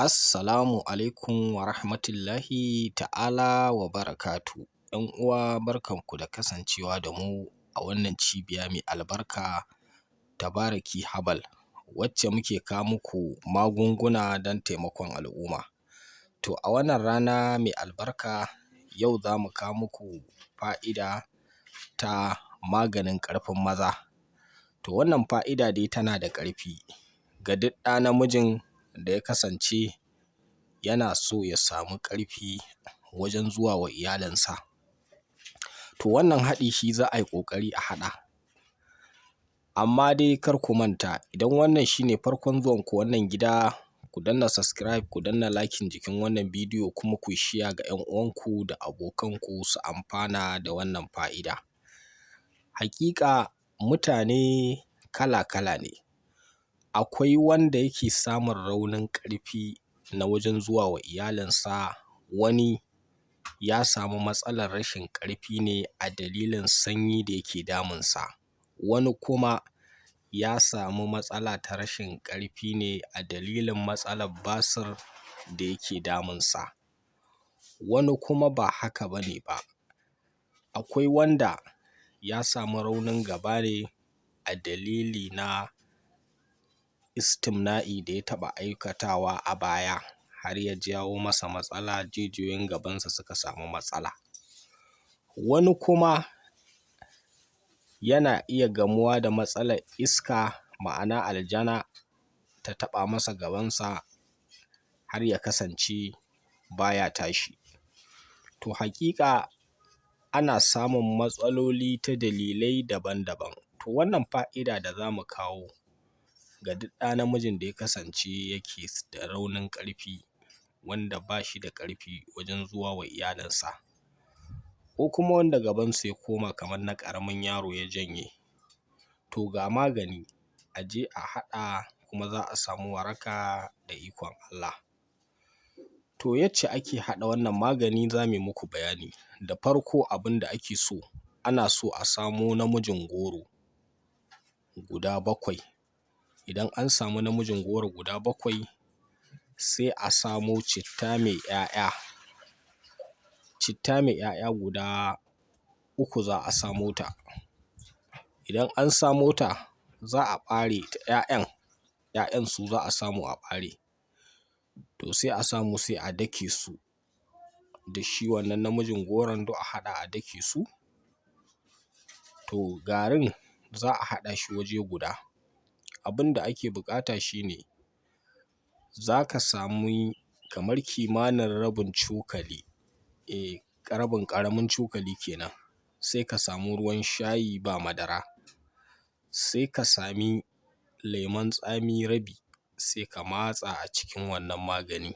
Assalamu alaikum wa rahmatullahi ta'ala wa barakatu. ‘Yan uwa barkanku da kasancewa da mu a wannan cibiya mai albarka Tabaraki Herbal, wacce muke kawo muku magunguna don taimakon al'umma. To a wannan rana mai albarka yau za mu kawo muku fa'ida ta maganin ƙarfin maza. To wannan fa'ida dai tana da ƙarfi ga duk ɗa namijin da ya kasance yana so ya samu ƙarfi wajen zuwa wa iyalinsa. To wannan haɗi shi za a yi ƙoƙari a haɗa. Amma dai kar ku manta, idan wannan shine farkon zuwanku wannan gida, ku danna subscribe, ku danna liking jikin wannan bidiyo kuma ku share ga 'yan uwanku da abokanku su amfana da wannan fa'ida. Haƙiƙa mutane kala-kala ne. Akwai wanda yake samun raunin ƙarfi na wajen zuwa wa iyalinsa, wani ya samu matsalar rashin ƙarfi ne a dalilin sanyi da yake damunsa, wani kuma ya samu matsala ta rashin ƙarfi ne a dalilin matsalar basir da yake damunsa, wani kuma ba haka ba ne ba. Akwai wanda ya samu raunin gaba ne a dalili na istimna'i da ya taɓa aikatawa a baya har ya jawo masa matsala, jijiyoyin gabansa suka samu matsala. Wani kuma yana iya gamuwa da matsalar iska, ma'ana aljana ta taɓa masa gabansa har ya kasance baya tashi. To haƙiƙa ana samun matsaloli ta dalilai daban-daban. To wannan fa'ida da za mu kawo ga duk ɗa namijin da ya kasance yake da raunin ƙarfi, wanda ba shi da ƙarfi wajen zuwa wa iyalinsa, ko kuma wanda gabansa ya koma kamar na ƙaramin yaro ya janye. To ga magani, a je a haɗa kuma za a samu waraka da ikon Allah. To yacce ake haɗa wannan magani za mu yi muku bayani. Da farko abin da ake so, ana so a samo namijin goro guda 7. Idan an samu namijin goro guda 7, sai a samo citta mai 'ya'ya. Citta mai 'ya'ya guda 3 za a samo ta. Idan an samo ta, za a ɓare ta 'ya'yan su za a samu a ɓare. To sai a samu sai a dake su da shi wannan namijin goron duk a haɗa a dake su. To garin za a haɗa shi waje guda. Abin da ake buƙata shine za ka sami kamar kimanin rabin cokali, rabin ƙaramin cokali kenan. Sai ka samu ruwan shayi ba madara. Sai ka sami lemon tsami rabi, sai ka matsa a cikin wannan magani.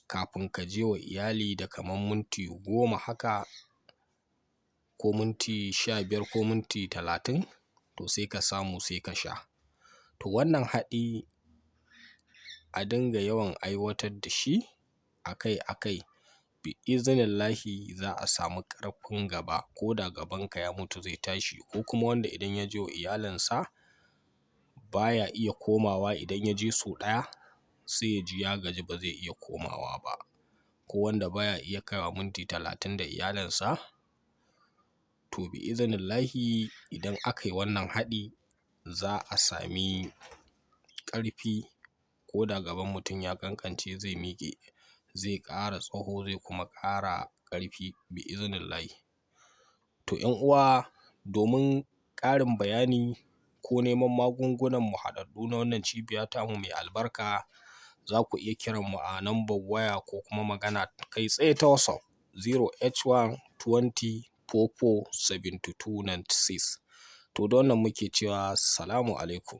Kafin ka je wa iyali da kamar minti 10 haka, ko minti 15 ko minti 30, to sai ka samu sai ka sha. To wannan haɗi a dinga yawan aiwatar da shi akai-akai, bi'iznillahi za a samu ƙarfin gaba, ko da gabanka ya mutu zai tashi, ko kuma wanda idan ya je wa iyalinsa baya iya komawa, idan ya je sau ɗaya sai ya ji ya gaji ba zai iya komawa ba, ko wanda baya iya kaiwa minti 30 da iyalinsa. To bi'iznillahi idan aka yi wannan haɗi za a sami ƙarfi, ko da gaban mutum ya ƙanƙance zai miƙe, zai ƙara tsaho, zai kuma ƙara ƙarfi bi'iznillahi. To 'yan uwa, domin ƙarin bayani ko neman magungunanmu haɗaɗɗu na wannan cibiya tamu mai albarka, za ku iya kiran mu a lambar waya ko kuma magana kai tsaye ta WhatsApp 081 20 44 72 96. To da wannan muke cewa salamu alaikum.